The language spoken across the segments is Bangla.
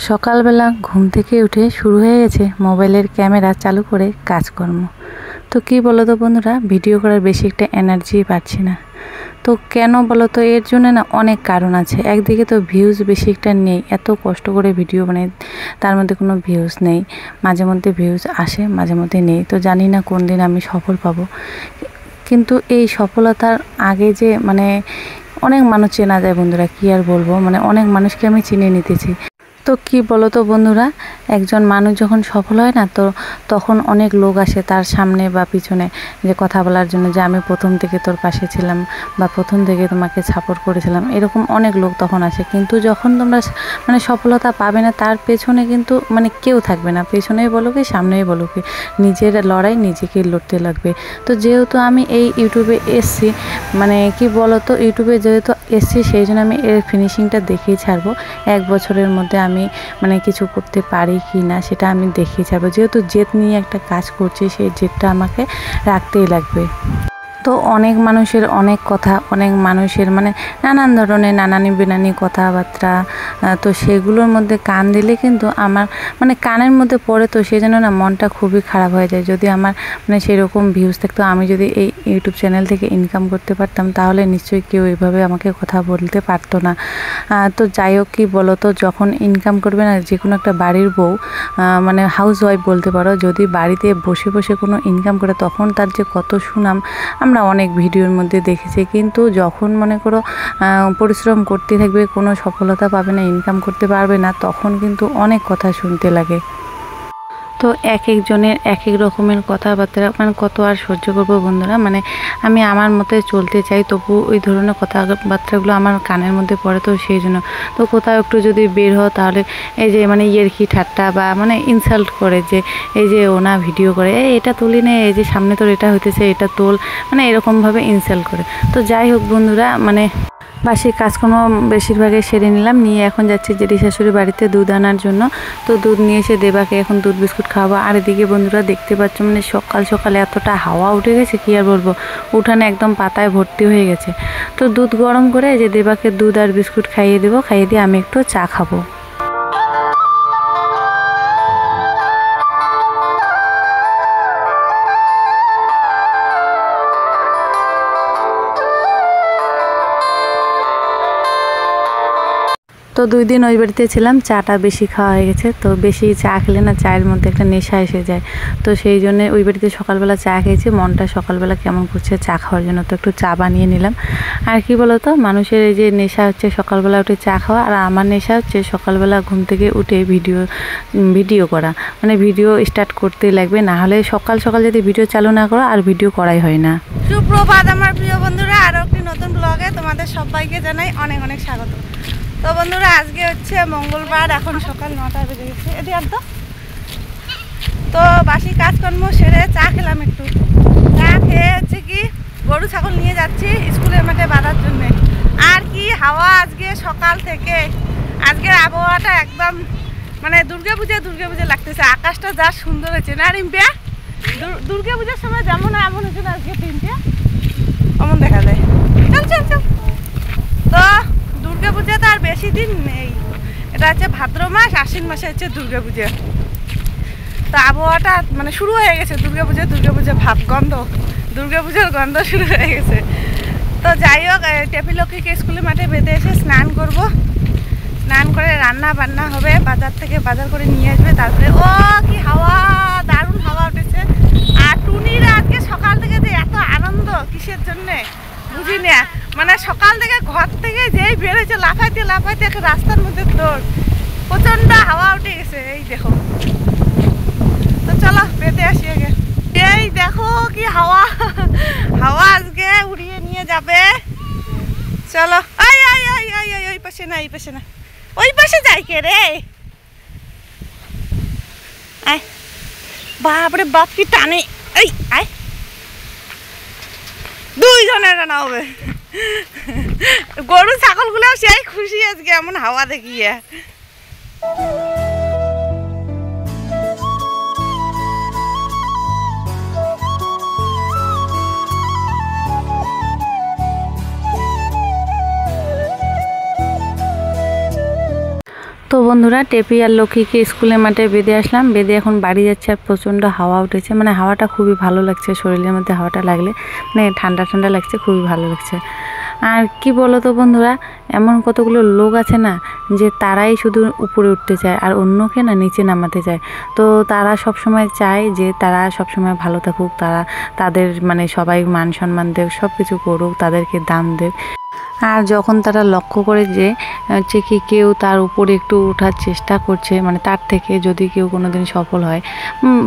সকালবেলা ঘুম থেকে উঠে শুরু হয়ে গেছে মোবাইলের ক্যামেরা চালু করে কাজকর্ম। তো কী বলো তো বন্ধুরা, ভিডিও করার বেশি একটা এনার্জি পাচ্ছি না। তো কেন বলো তো, এর জন্য না অনেক কারণ আছে। একদিকে তো ভিউজ বেশি একটা নেই, এত কষ্ট করে ভিডিও বানাই তার মধ্যে কোনো ভিউজ নেই। মাঝে মধ্যে ভিউজ আসে, মাঝে মধ্যে নেই। তো জানি না কোন দিন আমি সফল পাবো। কিন্তু এই সফলতার আগে যে অনেক মানুষ চেনা যায় বন্ধুরা, কি আর বলবো, অনেক মানুষকে আমি চিনে নিতেছি। তো কি বলো তো বন্ধুরা, একজন মানুষ যখন সফল হয় না, তো তখন অনেক লোক আসে তার সামনে বা পিছনে যে কথা বলার জন্য, যে আমি প্রথম থেকে তোর পাশে ছিলাম বা প্রথম থেকে তোমাকে সাপোর্ট করেছিলাম, এরকম অনেক লোক তখন আসে। কিন্তু যখন তোমরা সফলতা পাবে না, তার পেছনে কিন্তু কেউ থাকবে না। পেছনেই বলো কি সামনেই বলো কি, নিজের লড়াই নিজেকে লড়তে লাগবে। তো যেহেতু আমি এই ইউটিউবে এসছি, কি বলো তো, ইউটিউবে যেহেতু এসছি সেই জন্য আমি এর ফিনিশিংটা দেখেই ছাড়বো। 1 বছরের মধ্যে আমি কিছু করতে পারি কি না সেটা আমি দেখিয়ে ছাড়বো। যেহেতু জেদ নিয়ে একটা কাজ করছি, সেই জেদটা আমাকে রাখতেই লাগবে। তো অনেক মানুষের অনেক কথা, অনেক মানুষের নানান ধরনের নানানি বেনানি কথাবার্তা, তো সেগুলোর মধ্যে কান দিলে কিন্তু আমার কানের মধ্যে পড়ে। তো সেই জন্য না মনটা খুবই খারাপ হয়ে যায়। যদি আমার সেরকম ভিউজ থাকতো, আমি যদি এই ইউটিউব চ্যানেল থেকে ইনকাম করতে পারতাম, তাহলে নিশ্চয়ই কেউ এইভাবে আমাকে কথা বলতে পারতো না। তো যাই হোক, কী বলো তো, যখন ইনকাম করবে না, যে কোনো একটা বাড়ির বউ, হাউস ওয়াইফ বলতে পারো, যদি বাড়িতে বসে বসে কোনো ইনকাম করে, তখন তার যে কত সুনাম আমরা অনেক ভিডিওর মধ্যে দেখেছি। কিন্তু যখন মনে করো পরিশ্রম করতে থাকবে, কোনো সফলতা পাবে না, ইনকাম করতে পারবে না, তখন কিন্তু অনেক কথা শুনতে লাগে। তো এক একজনের এক এক রকমের কথাবার্তা, কত আর সহ্য করবো বন্ধুরা। আমি আমার মতে চলতে চাই, তবু ওই ধরনের কথাবার্তাগুলো আমার কানের মধ্যে পড়ে। তো সেই জন্য তো কোথাও একটু যদি বের হয়, তাহলে এই যে ইয়ার্কি ঠাট্টা বা ইনসাল্ট করে, যে এই যে ওনা ভিডিও করে, এটা তুলি নে, এই যে সামনে তোর এটা হইতেছে, এটা তোল, এরকমভাবে ইনসাল্ট করে। তো যাই হোক বন্ধুরা, বাসি কাজকর্ম বেশিরভাগই সেরে নিলাম, নিয়ে এখন যাচ্ছি জেঠি শাশুড়ি বাড়িতে দুধ আনার জন্য। তো দুধ নিয়ে এসে দেবাকে এখন দুধ বিস্কুট খাওয়াবো। আর এদিকে বন্ধুরা দেখতে পাচ্ছ, সকাল সকালে এতটা হাওয়া উঠে গেছে, কি আর বলবো, উঠানে একদম পাতায় ভর্তি হয়ে গেছে। তো দুধ গরম করে যে দেবাকে দুধ আর বিস্কুট খাইয়ে দেবো, খাইয়ে দিয়ে আমি একটু চা খাবো। তো 2 দিন ওই বাড়িতে ছিলাম, চাটা বেশি খাওয়া হয়ে গেছে। তো বেশি চা খেলে না চায়ের মধ্যে একটা নেশা এসে যায়। তো সেই জন্য ওই বাড়িতে সকালবেলা চা খেয়েছি, মনটা সকালবেলা কেমন করছে চা খাওয়ার জন্য, তো একটু চা বানিয়ে নিলাম। আর কি বলো তো, মানুষের এই যে নেশা হচ্ছে সকালবেলা উঠে চা খাওয়া, আর আমার নেশা হচ্ছে সকালবেলা ঘুম থেকে উঠে ভিডিও করা। ভিডিও স্টার্ট করতেই লাগবে, না হলে সকাল সকাল যদি ভিডিও চালু না করো, আর ভিডিও করাই হয় না। সুপ্রভাত আমার প্রিয় বন্ধুরা, আরও একটি নতুন ব্লগে তোমাদের সবাইকে জানাই অনেক অনেক স্বাগত। তো বন্ধুরা, আজকে হচ্ছে মঙ্গলবার, এখন সকাল 9টা বেজে গেছে। এটি আর তো বাসি কাজকর্ম সেরে চা খেলাম, একটু চা খেয়ে হচ্ছে কি গরু ছাগল নিয়ে যাচ্ছি স্কুলের মাঠে বাঁধার জন্যে। আর কি হাওয়া আজকে সকাল থেকে, আজকের আবহাওয়াটা একদম দুর্গা পূজা লাগতেছে। আকাশটা যা সুন্দর হয়েছে না রিম্পিয়া, দুর্গা পূজার সময় যেমন এমন হচ্ছে না, আজকে তিনটে অমন দেখা যায়। চল চল চল। তো দুর্গা পূজা তো আর বেশি দিন নেই, এটা হচ্ছে ভাদ্র মাস, আশ্বিন মাসে হচ্ছে দুর্গা পূজা। তো আবহাওয়াটা শুরু হয়ে গেছে, দুর্গা পূজা ভাব গন্ধ, দুর্গা পূজার গন্ধ শুরু হয়ে গেছে। তো যাই হোক, টেপিলক্ষীকে স্কুলের মাঠে বেঁধে এসে স্নান করব, স্নান করে রান্না বান্না হবে, বাজার থেকে বাজার করে নিয়ে আসবে। তারপরে ও কি হাওয়া, দারুণ হাওয়া উঠেছে। আর টুনিরা আজকে সকাল থেকে যে এত আনন্দ, কিসের জন্যে বুঝি না, সকাল থেকে ঘর থেকে যেই বেরোচ্ছে লাফাইতে লাফাইতে রাস্তার মধ্যে দৌড়, প্রচণ্ড হাওয়া উঠে গেছে। এই দেখো, তো চলো বেঁধে আসি আগে। এই দেখো কি হাওয়া, হাওয়া আজকে উড়িয়ে নিয়ে যাবে। চলো, ওই পাশে না, এই পাশে না, ওই পাশে যাই কে রে, আয় বাপরে বাপ কি টানে, এই আয়, 2 জনের রান্না হবে। গরু ছাগলগুলো সেই খুশি আজকে এমন হাওয়া দেখিয়ে। তো বন্ধুরা টেপি আর লক্ষ্মীকে স্কুলের মাঠে বেঁধে আসলাম, বেঁধে এখন বাড়ি যাচ্ছে। আর প্রচণ্ড হাওয়া উঠেছে, মানে হাওয়াটা খুবই ভালো লাগছে, শরীরের মধ্যে হাওয়াটা লাগলে মানে ঠান্ডা ঠান্ডা লাগছে, খুবই ভালো লাগছে। আর কি বলো তো বন্ধুরা, এমন কতগুলো লোক আছে না যে তারাই শুধু উপরে উঠতে চায় আর অন্যকে না নিচে নামাতে চায়। তো তারা সব সময় চায় যে তারা সব সময় ভালো থাকুক, তাদের মানে সবাই মান সম্মান দেখ, সব কিছু করুক, তাদেরকে দাম দেখ। আর যখন তারা লক্ষ্য করে যে হচ্ছে কি কেউ তার উপরে একটু ওঠার চেষ্টা করছে, মানে তার থেকে যদি কেউ কোনো দিন সফল হয়,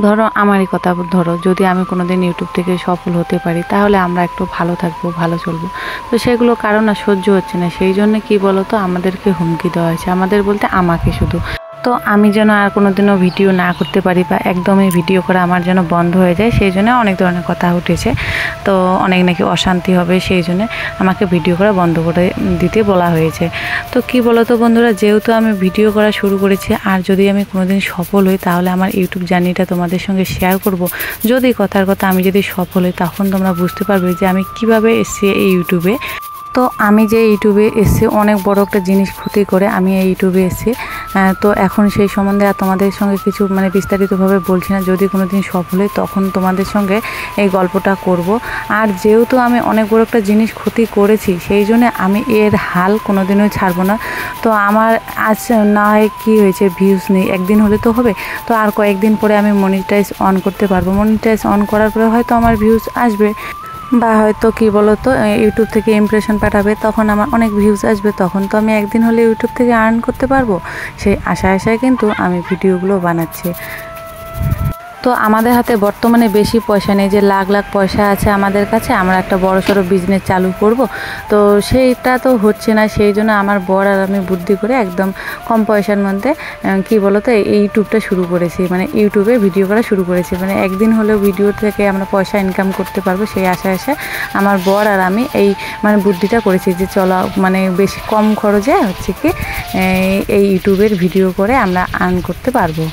ধরো আমারই কথা ধরো, যদি আমি কোনো দিন ইউটিউব থেকে সফল হতে পারি তাহলে আমরা একটু ভালো থাকবো, ভালো চলবো। তো সেগুলো কারণ না সহ্য হচ্ছে না, সেই জন্য কি বলো তো আমাদেরকে হুমকি দেওয়া হয়েছে, আমাদের বলতে আমাকে শুধু। তো আমি যেন আর কোনো দিনও ভিডিও না করতে পারি বা একদমই ভিডিও করা আমার যেন বন্ধ হয়ে যায়, সেই জন্য অনেক ধরনের কথা উঠেছে। তো অনেক নাকি অশান্তি হবে, সেই জন্য আমাকে ভিডিও করা বন্ধ করে দিতে বলা হয়েছে। তো কি বলো তো বন্ধুরা, যেহেতু আমি ভিডিও করা শুরু করেছি, আর যদি আমি কোনোদিন সফল হই তাহলে আমার ইউটিউব জার্নিটা তোমাদের সঙ্গে শেয়ার করব। যদি কথার কথা আমি যদি সফল হই তখন তোমরা বুঝতে পারবে যে আমি কিভাবে এসেছি এই ইউটিউবে। তো আমি যে ইউটিউবে এসে অনেক বড় একটা জিনিস ক্ষতি করে আমি এই ইউটিউবে এসেছি। তো এখন সেই সম্বন্ধে আর তোমাদের সঙ্গে কিছু মানে বিস্তারিতভাবে বলছি না, যদি কোনো দিন সফল হই তখন তোমাদের সঙ্গে এই গল্পটা করব। আর যেহেতু আমি অনেক বড় একটা জিনিস ক্ষতি করেছি, সেই জন্য আমি এর হাল কোনো দিনও ছাড়বো না। তো আমার আজ না হয় কী হয়েছে, ভিউজ নেই, একদিন হলে তো হবে, তো আর কয়েকদিন পরে আমি মনিটাইজ অন করতে পারবো। মনিটাইজ অন করার পরে হয়তো আমার ভিউজ আসবে, বা হয়তো কি বলো তো ইউটিউব থেকে ইমপ্রেশন পাঠাবে, তখন আমার অনেক ভিউজ আসবে, তখন তো আমি একদিন হলে ইউটিউব থেকে আর্ন করতে পারবো। সেই আশায় কিন্তু আমি ভিডিওগুলো বানাচ্ছি। তো আমাদের হাতে বর্তমানে বেশি পয়সা নেই যে লাখ লাখ পয়সা আছে আমাদের কাছে আমরা একটা বড়সড় বিজনেস চালু করব, তো সেইটা তো হচ্ছে না। সেই জন্য আমার বর আর আমি বুদ্ধি করে একদম কম পয়সার মধ্যে কি বলো তো এই ইউটিউবটা শুরু করেছি, মানে ইউটিউবে ভিডিও করা শুরু করেছি, মানে একদিন হলেও ভিডিও থেকে আমরা পয়সা ইনকাম করতে পারবো সেই আশায় আমার বর আর আমি এই মানে বুদ্ধিটা করেছি যে চলো মানে বেশি কম খরচে হচ্ছে কি এই ইউটিউবের ভিডিও করে আমরা আর্ন করতে পারবো।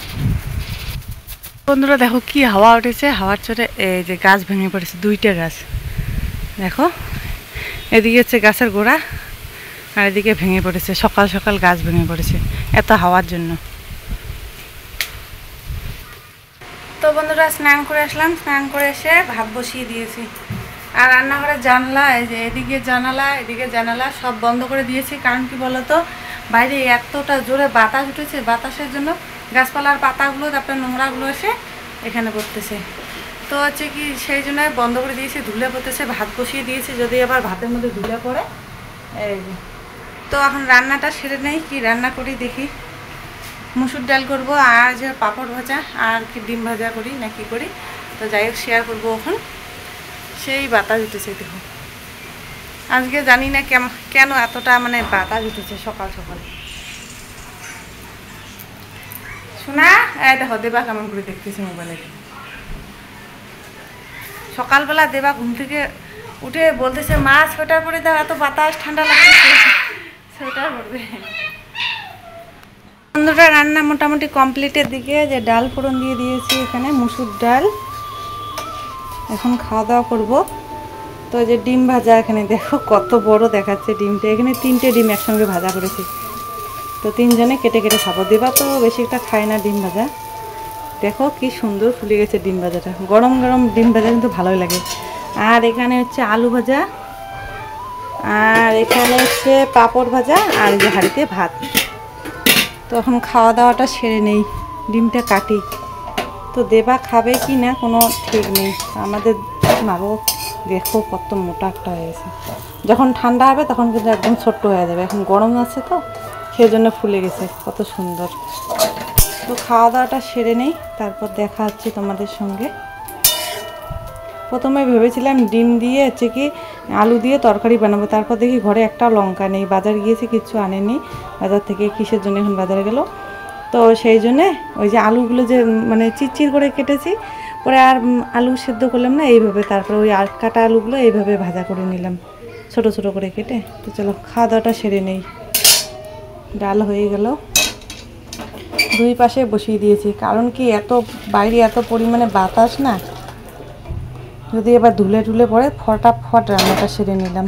বন্ধুরা দেখো কি হাওয়া উঠেছে, হাওয়ার চোটে এই যে গাছ ভেঙে পড়েছে, দুইটা গাছ দেখো, এদিকে হচ্ছে গাছের গোড়া আর এদিকে ভেঙে পড়েছে, সকাল সকাল গাছ ভেঙে পড়েছে এত হাওয়ার জন্য। তো বন্ধুরা স্নান করে আসলাম, স্নান করে এসে ভাত বসিয়ে দিয়েছি। আর রান্নাঘরের জানলা এই যে এদিকে জানালা সব বন্ধ করে দিয়েছি। কারণ কি বলতো বাইরে এতটা জোরে বাতাস উঠেছে, বাতাসের জন্য গাছপালার পাতাগুলো তারপরে নোংরাগুলো এসে এখানে পড়তেছে। তো হচ্ছে কি সেই জন্য বন্ধ করে দিয়েছি, ধুলে পড়তেছে। ভাত বসিয়ে দিয়েছি, যদি আবার ভাতের মধ্যে ধুলে পড়ে। এই তো এখন রান্নাটা সেরে নেই, কি রান্না করি দেখি। মুসুর ডাল করব আর যে পাঁপড় ভাজা আর কি ডিম ভাজা করি না কি করি, তো যাই হোক শেয়ার করবো। এখন সেই বাতাস উঠেছে দেখো, আজকে জানি না কেন এতটা মানে বাতাস উঠেছে সকাল সকাল। শোনা দেখো দেবা কেমন করে দেখতেছে মোবাইলে। সকালবেলা দেবা ঘুম থেকে উঠে বলতেছে মা সোয়েটার পরে দাও, এত বাতাস ঠান্ডা লাগছে, সোয়েটার পরবে। বন্ধুরা রান্না মোটামুটি কমপ্লিটের দিকে, যে ডাল ফোড়ন দিয়ে দিয়েছি এখানে মুসুর ডাল, এখন খাওয়া দাওয়া করবো। তো যে ডিম ভাজা এখানে দেখো কত বড় দেখাচ্ছে ডিমটা, এখানে 3টে ডিম একসঙ্গে ভাজা করেছি, তো 3জনে কেটে কেটে খাবো। দেবা তো বেশি একটা খায় না ডিম ভাজা, দেখো কি সুন্দর ফুলে গেছে ডিম ভাজাটা। গরম গরম ডিম ভাজা কিন্তু ভালোই লাগে। আর এখানে হচ্ছে আলু ভাজা, আর এখানে হচ্ছে পাঁপড় ভাজা, আর যে হাঁড়িতে ভাত। তো এখন খাওয়া দাওয়াটা সেরে নেই, ডিমটা কাটি। তো দেবা খাবে কি না কোনো ঠিক নেই। আমাদের মাগো দেখো কত মোটা একটা হয়ে গেছে, যখন ঠান্ডা হবে তখন কিন্তু একদম ছোট্ট হয়ে যাবে। এখন গরম আছে তো সেই জন্য ফুলে গেছে, কত সুন্দর। তো খাওয়া দাওয়াটা সেরে নেই, তারপর দেখা হচ্ছে তোমাদের সঙ্গে। প্রথমে ভেবেছিলাম ডিম দিয়ে হচ্ছে কি আলু দিয়ে তরকারি বানাবো, তারপর দেখি ঘরে একটা লঙ্কা নেই, বাজার গিয়েছি কিচ্ছু আনেনি বাজার থেকে, কিসের জন্য এখন বাজারে গেল। তো সেই জন্যে ওই যে আলুগুলো যে মানে চিরচির করে কেটেছি, পরে আর আলু সেদ্ধ করলাম না, এইভাবে তারপরে ওই আর কাটা আলুগুলো এইভাবে ভাজা করে নিলাম ছোট ছোট করে কেটে। তো চলো খাওয়া দাওয়াটা সেরে নেই। ডাল হয়ে গেল, দুই পাশে বসিয়ে দিয়েছি, কারণ কি এত বাইরে এত পরিমাণে বাতাস না, যদি এবার ধুলে পড়ে ফটাফট রান্নাটা সেরে নিলাম।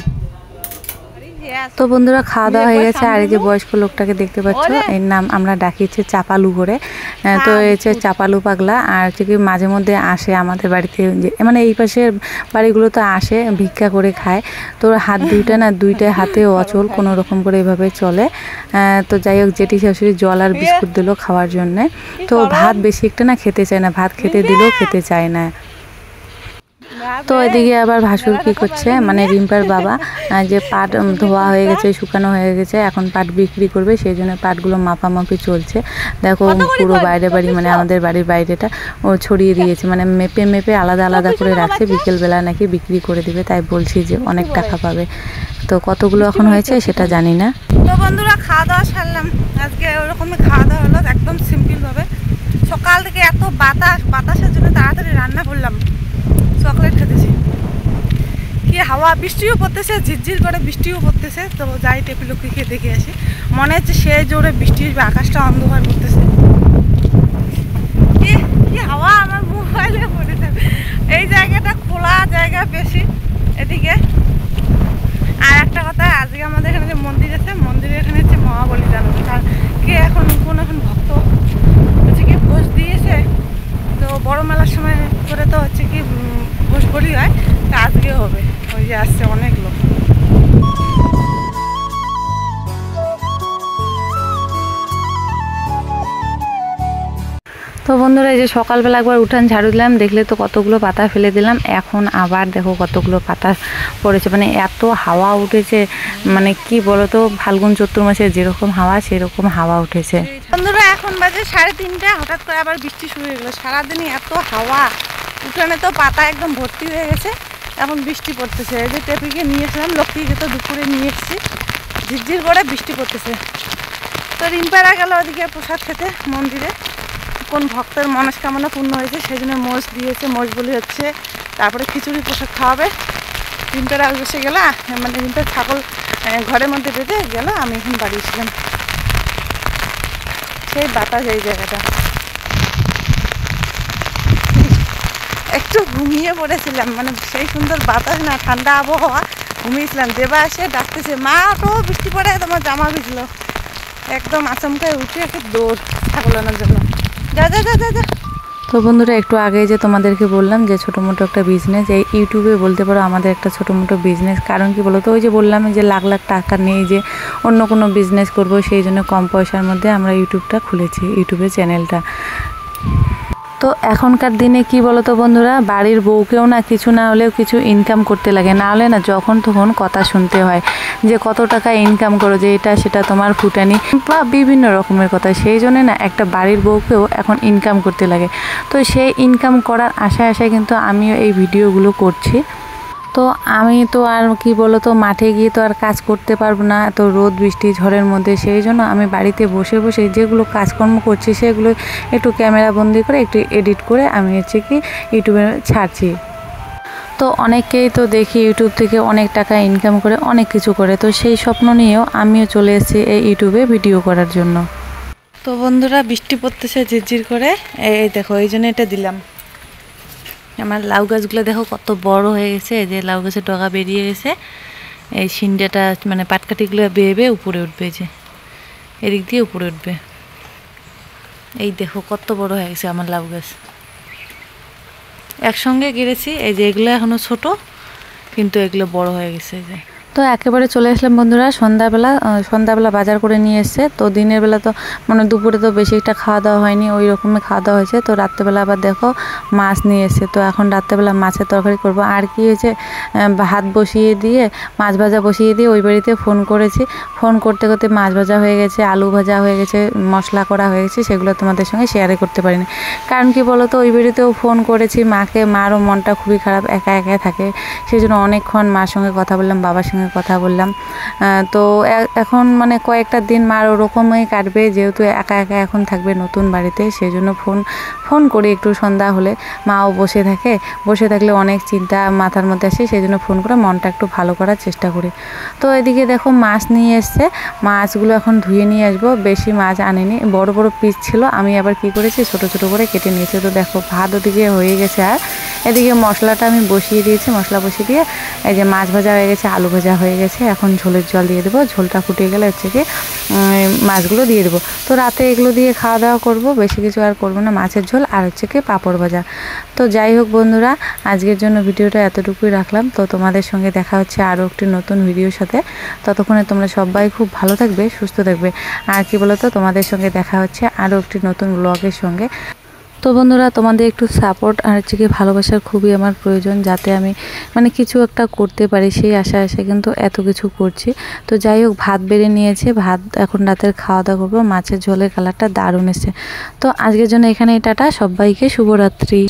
তো বন্ধুরা খাওয়া দাওয়া হয়ে গেছে। আর এই যে বয়স্ক লোকটাকে দেখতে পাচ্ছ, এর নাম আমরা ডাকি হচ্ছে চাপালু করে। তো এই হচ্ছে চাপালু পাগলা। আর হচ্ছে কি মাঝে মধ্যে আসে আমাদের বাড়িতে, মানে এই পাশের বাড়িগুলো তো আসে, ভিক্ষা করে খায়। তো হাত দুইটা হাতে অচল, কোনো রকম করে এভাবে চলে। তো যাই হোক, জেঠি শাশুড়ি জল আর বিস্কুট দিল খাওয়ার জন্যে। তো ভাত বেশি একটা না খেতে চায় না, ভাত খেতে দিলেও খেতে চায় না। তো এদিকে আবার ভাসুর কি করছে, মানে রিম্পার বাবা, যে পাট ধোয়া হয়ে গেছে, শুকানো হয়ে গেছে, এখন পাট বিক্রি করবে, সেই জন্য পাটগুলো মাপামাপি চলছে। দেখো পুরো বাইরে বাড়ি, মানে আমাদের বাড়ির বাইরেটা ও ছড়িয়ে দিয়েছে, মানে মেপে মেপে আলাদা আলাদা করে রাখছে, বিকেলবেলা নাকি বিক্রি করে দিবে। তাই বলছি যে অনেক টাকা পাবে। তো কতগুলো এখন হয়েছে সেটা জানি না। তো বন্ধুরা খাওয়া দাওয়া সারলাম, আজকে ওরকমই খাওয়া দাওয়া হলো, একদম সিম্পলভাবে। সকাল থেকে এত বাতাসের জন্য তাড়াতাড়ি রান্না করলাম, চকলেট খেতেছি। কি হাওয়া, বৃষ্টিও পড়তেছে, ঝিরঝির করে বৃষ্টিও পড়তেছে। তো যাই টেপিলক্ষীকে দেখে আসি, মনে হচ্ছে সেই জোরে বৃষ্টি হচ্ছে, আকাশটা অন্ধকার করতেছে। কি হাওয়া, আমার মোবাইলে পড়ে যাবে। এই জায়গাটা খোলা জায়গা বেশি এদিকে। আর একটা কথা, আজকে আমাদের এখানে যে মন্দির আছে, মন্দিরের এখানে হচ্ছে মহাবলিদান। আর কে এখন ভক্ত হচ্ছে কি ভোজ দিয়েছে। তো বড় মেলার সময় করে তো হচ্ছে কি ভোজ বলি হয়, তা আজকে হবে। ওই যে আসছে অনেক লোক। তো বন্ধুরা, এই যে সকালবেলা একবার উঠান ঝাড়ু দিলাম, দেখলে তো কতগুলো পাতা ফেলে দিলাম। এখন আবার দেখো কতগুলো পাতা পড়েছে, মানে এত হাওয়া উঠেছে, মানে কি বলতো, ফাল্গুন চৈত্র মাসে যেরকম হাওয়া সেরকম হাওয়া উঠেছে। বন্ধুরা এখন বাজে 3:30, হঠাৎ করে আবার বৃষ্টি শুরু হয়ে গেলো। সারাদিনই এত হাওয়া, উঠানে তো পাতা একদম ভর্তি হয়ে গেছে, এখন বৃষ্টি পড়তেছে। এই যে টেপিকে নিয়েছিলাম, লক্ষ্মীকে তো দুপুরে নিয়ে এসেছি, ঝিরঝির করে বৃষ্টি পড়তেছে। তো রিম্পারা গেল ওদিকে প্রসাদ খেতে মন্দিরে, কোন ভক্তের মনস্কামনা পূর্ণ হয়েছে সেই জন্য মোষ দিয়েছে, মোষ বলি হচ্ছে। তারপরে খিচুড়ি প্রসাদ খাওয়াবে। রিম্পারা বসে গেল, মানে রিম্পার ছাগল ঘরের মধ্যে বেঁধে গেল, আমি এখন বাড়িয়েছিলাম। সেই বাতাস এই জায়গাটা, একটু ঘুমিয়ে পড়েছিলাম, মানে সেই সুন্দর বাতাস না, ঠান্ডা আবহাওয়া, ঘুমিয়েছিলাম। দেবা এসে ডাকতেছে, মা তো বৃষ্টি পড়ে তোমার জামা ভিজলো। একদম আচমকায় উঠে একটু দৌড় ছাগল আনার জন্য। যা যা যা যা যা। তো বন্ধুরা, একটু আগে যে তোমাদেরকে বললাম যে ছোটো মোটো একটা বিজনেস, এই ইউটিউবে বলতে পারো আমাদের একটা ছোটো মোটো বিজনেস। কারণ কি বলো তো, ওই যে বললাম যে লাখ লাখ টাকা নেই যে অন্য কোনো বিজনেস করব, সেই জন্য কম পয়সার মধ্যে আমরা ইউটিউবটা খুলেছি, ইউটিউবের চ্যানেলটা। তো এখনকার দিনে কি বলো তো বন্ধুরা, বাড়ির বউকেও না কিছু না হলেও কিছু ইনকাম করতে লাগে, না হলে না যখন তখন কথা শুনতে হয় যে কত টাকা ইনকাম করো, যে এটা সেটা তোমার ফুটানি বা বিভিন্ন রকমের কথা। সেই জন্য না একটা বাড়ির বউকেও এখন ইনকাম করতে লাগে। তো সেই ইনকাম করার আশায় কিন্তু আমিও এই ভিডিওগুলো করছি। তো আমি তো আর কি বলো তো, মাঠে গিয়ে তো আর কাজ করতে পারবো না এত রোদ বৃষ্টি ঝড়ের মধ্যে। সেই জন্য আমি বাড়িতে বসে বসে যেগুলো কাজকর্ম করছি সেগুলো একটু ক্যামেরা বন্দি করে একটু এডিট করে আমি হচ্ছে কি ইউটিউবে ছাড়ছি। তো অনেকেই তো দেখি ইউটিউব থেকে অনেক টাকা ইনকাম করে, অনেক কিছু করে। তো সেই স্বপ্ন নিয়েও আমিও চলে এসেছি এই ইউটিউবে ভিডিও করার জন্য। তো বন্ধুরা, বৃষ্টি পড়তেছে ঝিরঝির করে, এই দেখো এই জন্য এটা দিলাম। আমার লাউ গাছগুলো দেখো কত বড় হয়ে গেছে, যে লাউ গাছের ডগা বেরিয়ে গেছে, এই সিন্ডাটা মানে পাটকাঠিগুলো বেয়ে বেয়ে উপরে উঠবে, যে এদিক দিয়ে উপরে উঠবে। এই দেখো কত বড় হয়ে গেছে আমার লাউ গাছ, একসঙ্গে গেড়েছি। এই যে এগুলো এখনো ছোট, কিন্তু এগুলো বড় হয়ে গেছে। যে তো একেবারে চলে আসলাম বন্ধুরা সন্ধ্যাবেলা বাজার করে নিয়ে এসছে। তো দিনের বেলা তো মানে দুপুরে তো বেশি একটা খাওয়া দাওয়া হয়নি, ওই রকমের খাওয়া দাওয়া হয়েছে। তো রাত্রেবেলা আবার দেখো মাছ নিয়ে এসছে। তো এখন রাত্রেবেলা মাছের তরকারি করব। আর কি হয়েছে, ভাত বসিয়ে দিয়ে মাছ ভাজা বসিয়ে দিয়ে ওই বাড়িতে ফোন করেছি, ফোন করতে করতে মাছ ভাজা হয়ে গেছে, আলু ভাজা হয়ে গেছে, মশলা করা হয়ে গেছে, সেগুলো তোমাদের সঙ্গে শেয়ারে করতে পারিনি। কারণ কি বলো তো, ওই বাড়িতেও ফোন করেছি মাকে, মারও মনটা খুবই খারাপ, একা একা থাকে। সেই জন্য অনেকক্ষণ মার সঙ্গে কথা বললাম, বাবার সঙ্গে কথা বললাম। তো এখন মানে কয়েকটা দিন মার ওরকমই কাটবে, যেহেতু একা একা এখন থাকবে নতুন বাড়িতে। সেই জন্য ফোন করি একটু সন্ধ্যা হলে, মাও বসে থাকে, বসে থাকলে অনেক চিন্তা মাথার মধ্যে আসে, সেই জন্য ফোন করে মনটা একটু ভালো করার চেষ্টা করি। তো এদিকে দেখো মাছ নিয়ে এসছে, মাছগুলো এখন ধুয়ে নিয়ে আসবো। বেশি মাছ আনিনি, বড় বড় পিস ছিল, আমি আবার কি করেছি ছোট ছোট করে কেটে নিয়েছি। তো দেখো ভাত ওদিকে হয়ে গেছে, আর এদিকে মশলাটা আমি বসিয়ে দিয়েছি, মশলা বসিয়ে দিয়ে এই যে মাছ ভাজা হয়ে গেছে, আলু ভাজা হয়ে গেছে। এখন ঝোলের জল দিয়ে দেবো, ঝোলটা ফুটিয়ে গেলে হচ্ছে কি মাছগুলো দিয়ে দেবো। তো রাতে এগুলো দিয়ে খাওয়া দাওয়া করব, বেশি কিছু আর করবো না, মাছের ঝোল আর হচ্ছে কি পাঁপড় ভাজা। তো যাই হোক বন্ধুরা, আজকের জন্য ভিডিওটা এতটুকুই রাখলাম। তো তোমাদের সঙ্গে দেখা হচ্ছে আরও একটি নতুন ভিডিওর সাথে। ততক্ষণে তোমরা সবাই খুব ভালো থাকবে, সুস্থ থাকবে। আর কি বলো তো, তোমাদের সঙ্গে দেখা হচ্ছে আরও একটি নতুন ব্লগের সঙ্গে। তো বন্ধুরা, তোমাদের একটু সাপোর্ট আর হচ্ছে কি ভালোবাসার খুবই আমার প্রয়োজন, যাতে আমি মানে কিছু একটা করতে পারি, সেই আশা কিন্তু এত কিছু করছি। তো যাই হোক, ভাত বেড়ে নিয়েছে, ভাত এখন রাতের খাওয়া দাওয়া করবো। মাছের ঝোলের কালারটা দারুণ এসেছে। তো আজকের জন্য এখানেই টাটা, সবাইকে শুভরাত্রি।